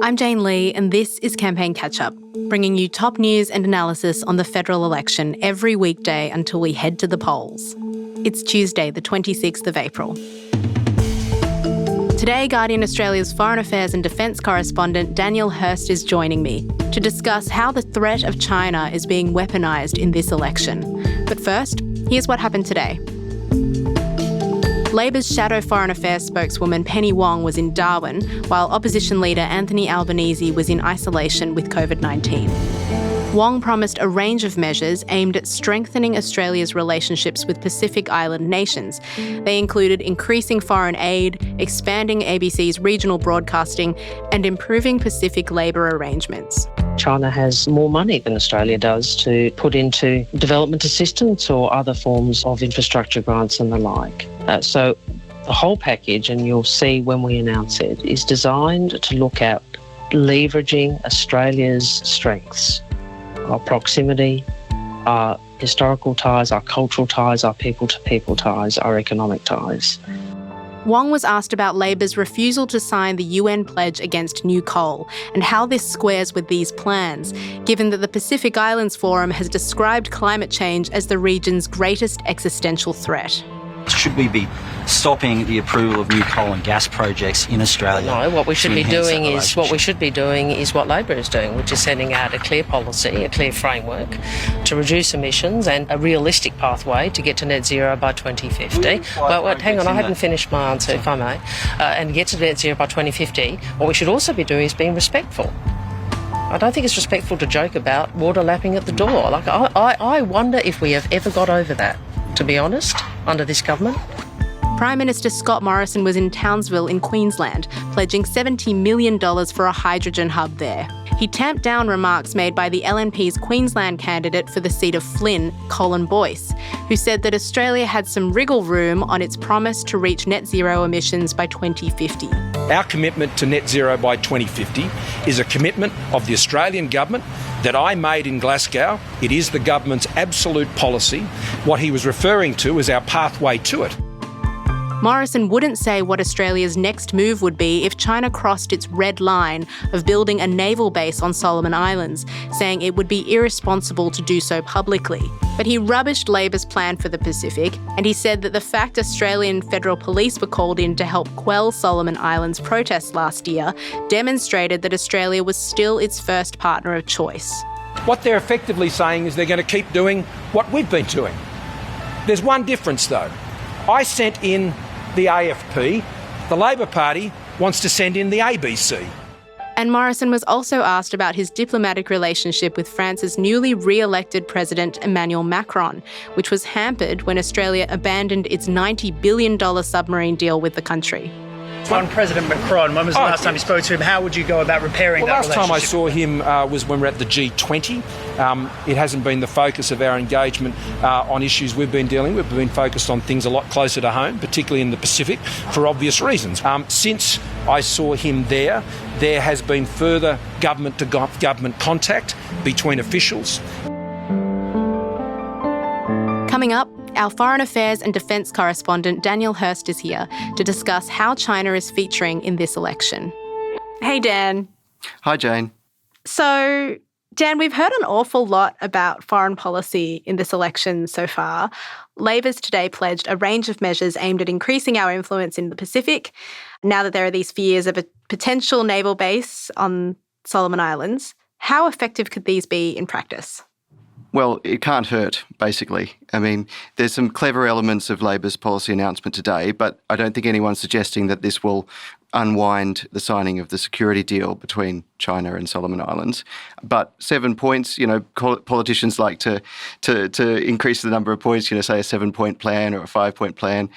I'm Jane Lee, and this is Campaign Catchup, bringing you top news and analysis on the federal election every weekday until we head to the polls. It's Tuesday, the 26th of April. Today, Guardian Australia's Foreign Affairs and Defence correspondent Daniel Hurst is joining me to discuss how the threat of China is being weaponised in this election. But first, here's what happened today. Labor's shadow Foreign Affairs spokeswoman Penny Wong was in Darwin, while opposition leader Anthony Albanese was in isolation with COVID-19. Wong promised a range of measures aimed at strengthening Australia's relationships with Pacific Island nations. They included increasing foreign aid, expanding ABC's regional broadcasting, and improving Pacific labour arrangements. China has more money than Australia does to put into development assistance or other forms of infrastructure grants and the like. So the whole package, and you'll see when we announce it, is designed to look at leveraging Australia's strengths, our proximity, our historical ties, our cultural ties, our people-to-people ties, our economic ties. Wong was asked about Labor's refusal to sign the UN pledge against new coal and how this squares with these plans, given that the Pacific Islands Forum has described climate change as the region's greatest existential threat. Should we be stopping the approval of new coal and gas projects in Australia? No, what we should be doing is what Labor is doing, which is sending out a clear policy, a clear framework to reduce emissions and a realistic pathway to get to net zero by 2050. But hang on, I haven't finished my answer, if I may. And get to net zero by 2050, what we should also be doing is being respectful. I don't think it's respectful to joke about water lapping at the door. I wonder if we have ever got over that, to be honest, under this government. Prime Minister Scott Morrison was in Townsville in Queensland, pledging $70 million for a hydrogen hub there. He tamped down remarks made by the LNP's Queensland candidate for the seat of Flynn, Colin Boyce, who said that Australia had some wriggle room on its promise to reach net zero emissions by 2050. Our commitment to net zero by 2050 is a commitment of the Australian government that I made in Glasgow. It is the government's absolute policy. What he was referring to is our pathway to it. Morrison wouldn't say what Australia's next move would be if China crossed its red line of building a naval base on Solomon Islands, saying it would be irresponsible to do so publicly. But he rubbished Labor's plan for the Pacific, and he said that the fact Australian federal police were called in to help quell Solomon Islands protests last year demonstrated that Australia was still its first partner of choice. What they're effectively saying is they're going to keep doing what we've been doing. There's one difference though. I sent in the AFP, the Labor Party wants to send in the ABC. And Morrison was also asked about his diplomatic relationship with France's newly re-elected President Emmanuel Macron, which was hampered when Australia abandoned its $90 billion submarine deal with the country. On President Macron, when was the last time you spoke to him? How would you go about repairing that relationship? Last time I saw him was when we were at the G20. It hasn't been the focus of our engagement on issues we've been dealing with. We've been focused on things a lot closer to home, particularly in the Pacific, for obvious reasons. Since I saw him there has been further government-to-government contact between officials. Coming up, our Foreign Affairs and Defence correspondent Daniel Hurst is here to discuss how China is featuring in this election. Hey, Dan. Hi, Jane. So, Dan, we've heard an awful lot about foreign policy in this election so far. Labor's today pledged a range of measures aimed at increasing our influence in the Pacific, now that there are these fears of a potential naval base on Solomon Islands. How effective could these be in practice? Well, it can't hurt, basically. I mean, there's some clever elements of Labor's policy announcement today, but I don't think anyone's suggesting that this will unwind the signing of the security deal between China and Solomon Islands. But 7 points, politicians like to increase the number of points, say a 7-point plan or a 5-point plan.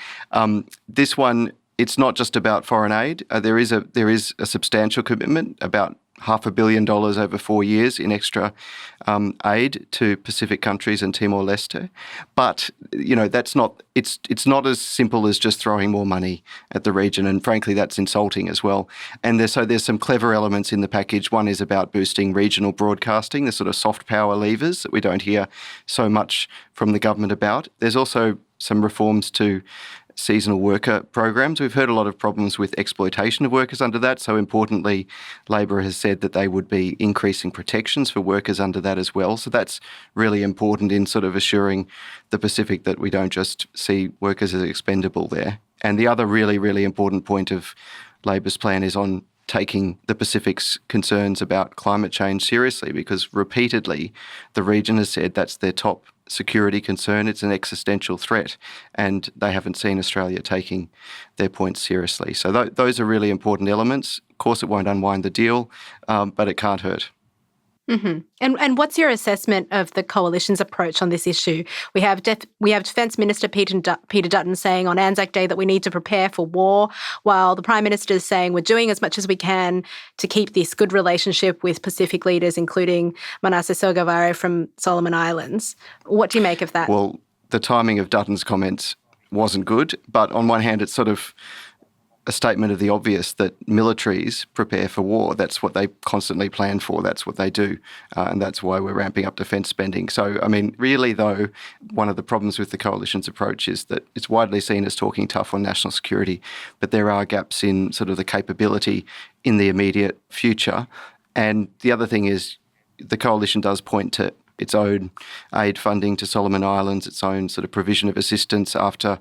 This one, it's not just about foreign aid. There is a substantial commitment, about $500 million over 4 years in extra aid to Pacific countries and Timor-Leste. But, that's not, it's not as simple as just throwing more money at the region. And frankly, that's insulting as well. And there's some clever elements in the package. One is about boosting regional broadcasting, the sort of soft power levers that we don't hear so much from the government about. There's also some reforms to seasonal worker programs. We've heard a lot of problems with exploitation of workers under that. So importantly, Labor has said that they would be increasing protections for workers under that as well. So that's really important in sort of assuring the Pacific that we don't just see workers as expendable there. And the other really, really important point of Labor's plan is on taking the Pacific's concerns about climate change seriously, because repeatedly the region has said that's their top security concern. It's an existential threat, and they haven't seen Australia taking their points seriously. So those are really important elements. Of course, it won't unwind the deal, but it can't hurt. Mm-hmm. And what's your assessment of the coalition's approach on this issue? We have Defence Minister Peter Dutton saying on Anzac Day that we need to prepare for war, while the Prime Minister is saying we're doing as much as we can to keep this good relationship with Pacific leaders, including Manasseh Sogavare from Solomon Islands. What do you make of that? Well, the timing of Dutton's comments wasn't good, but on one hand, it's sort of a statement of the obvious that militaries prepare for war. That's what they constantly plan for. That's what they do. And that's why we're ramping up defence spending. So, I mean, really, though, one of the problems with the coalition's approach is that it's widely seen as talking tough on national security, but there are gaps in sort of the capability in the immediate future. And the other thing is the coalition does point to its own aid funding to Solomon Islands, its own sort of provision of assistance after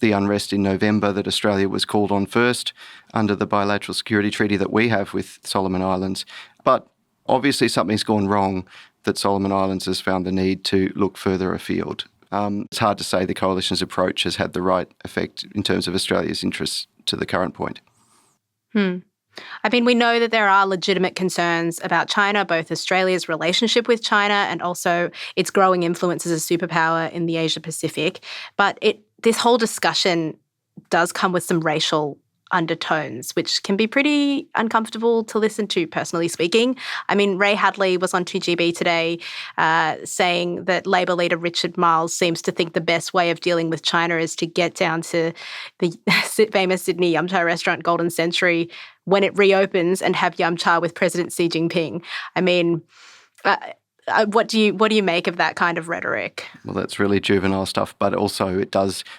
the unrest in November that Australia was called on first under the bilateral security treaty that we have with Solomon Islands. But obviously something's gone wrong that Solomon Islands has found the need to look further afield. It's hard to say the coalition's approach has had the right effect in terms of Australia's interests to the current point. I mean, we know that there are legitimate concerns about China, both Australia's relationship with China and also its growing influence as a superpower in the Asia-Pacific. But this whole discussion does come with some racial undertones, which can be pretty uncomfortable to listen to, personally speaking. I mean, Ray Hadley was on 2GB today saying that Labor leader Richard Marles seems to think the best way of dealing with China is to get down to the famous Sydney yum cha restaurant Golden Century when it reopens and have yum cha with President Xi Jinping. I mean, what do you make of that kind of rhetoric? Well, that's really juvenile stuff, but also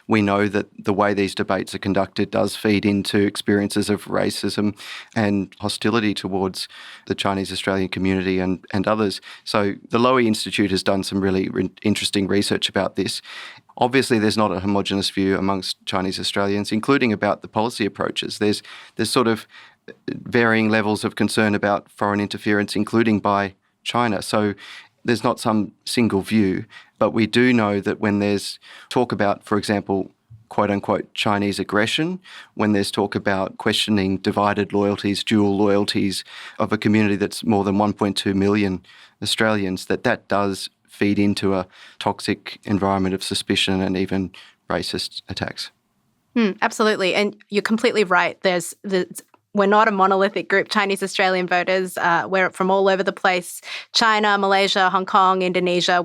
we know that the way these debates are conducted does feed into experiences of racism and hostility towards the Chinese Australian community and others. So the Lowy Institute has done some really interesting research about this. Obviously, there's not a homogenous view amongst Chinese Australians, including about the policy approaches. There's sort of varying levels of concern about foreign interference, including by China. So there's not some single view, but we do know that when there's talk about, for example, quote unquote Chinese aggression, when there's talk about questioning divided loyalties, dual loyalties of a community that's more than 1.2 million Australians, that does feed into a toxic environment of suspicion and even racist attacks. Absolutely. And you're completely right. We're not a monolithic group. Chinese Australian voters, we're from all over the place. China, Malaysia, Hong Kong, Indonesia,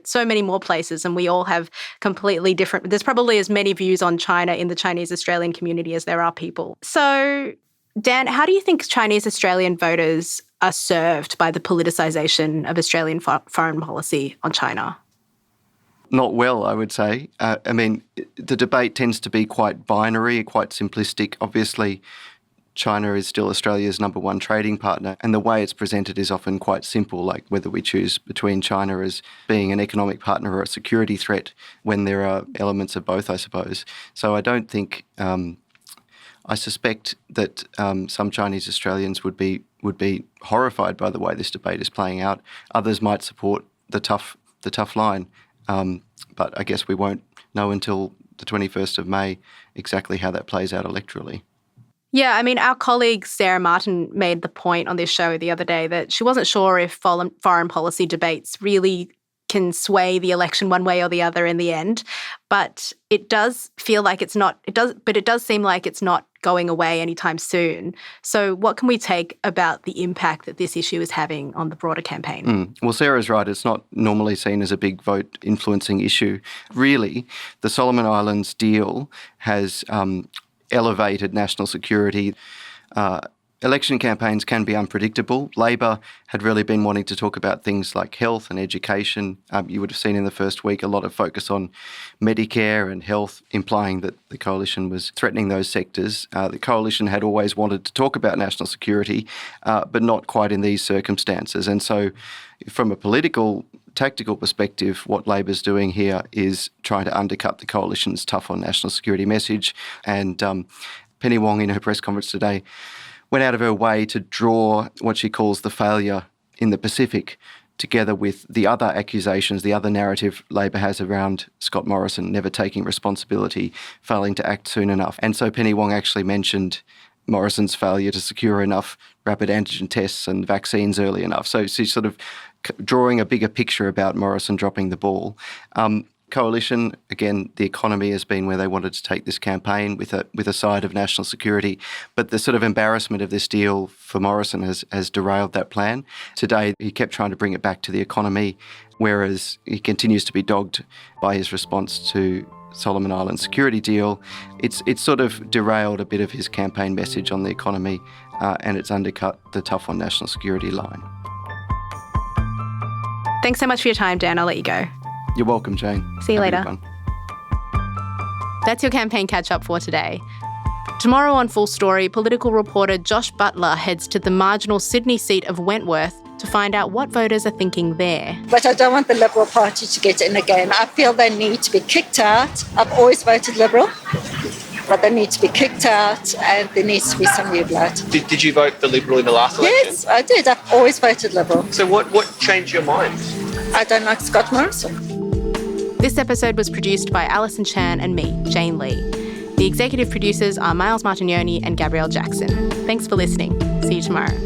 so many more places, and we all have completely different, there's probably as many views on China in the Chinese Australian community as there are people. So, Dan, how do you think Chinese Australian voters are served by the politicisation of Australian foreign policy on China? Not well, I would say. I mean, the debate tends to be quite binary, quite simplistic. Obviously, China is still Australia's number one trading partner, and the way it's presented is often quite simple, like whether we choose between China as being an economic partner or a security threat, when there are elements of both, I suppose. So I don't think, I suspect that some Chinese Australians would be horrified by the way this debate is playing out. Others might support the tough line, but I guess we won't know until the 21st of May exactly how that plays out electorally. Yeah, I mean, our colleague Sarah Martin made the point on this show the other day that she wasn't sure if foreign policy debates really can sway the election one way or the other in the end. But it does feel like it does seem like it's not going away anytime soon. So what can we take about the impact that this issue is having on the broader campaign? Well, Sarah's right. It's not normally seen as a big vote influencing issue. Really, the Solomon Islands deal has elevated national security Election campaigns can be unpredictable. Labor had really been wanting to talk about things like health and education. You would have seen in the first week a lot of focus on Medicare and health, implying that the coalition was threatening those sectors. The coalition had always wanted to talk about national security, but not quite in these circumstances. And so from a political, tactical perspective, what Labor's doing here is trying to undercut the coalition's tough on national security message. And Penny Wong, in her press conference today, went out of her way to draw what she calls the failure in the Pacific together with the other accusations, the other narrative Labor has around Scott Morrison never taking responsibility, failing to act soon enough. And so Penny Wong actually mentioned Morrison's failure to secure enough rapid antigen tests and vaccines early enough. So she's sort of drawing a bigger picture about Morrison dropping the ball. Coalition, again, the economy has been where they wanted to take this campaign with a side of national security. But the sort of embarrassment of this deal for Morrison has derailed that plan. Today, he kept trying to bring it back to the economy, whereas he continues to be dogged by his response to Solomon Islands security deal. It's sort of derailed a bit of his campaign message on the economy, and it's undercut the tough on national security line. Thanks so much for your time, Dan. I'll let you go. You're welcome, Jane. See you Have a later. good one. That's your campaign catch-up for today. Tomorrow on Full Story, political reporter Josh Butler heads to the marginal Sydney seat of Wentworth to find out what voters are thinking there. But I don't want the Liberal Party to get in again. I feel they need to be kicked out. I've always voted Liberal, but they need to be kicked out and there needs to be some new blood. Did you vote for Liberal in the last election? Yes, I did. I've always voted Liberal. So what changed your mind? I don't like Scott Morrison. This episode was produced by Alison Chan and me, Jane Lee. The executive producers are Miles Martignoni and Gabrielle Jackson. Thanks for listening. See you tomorrow.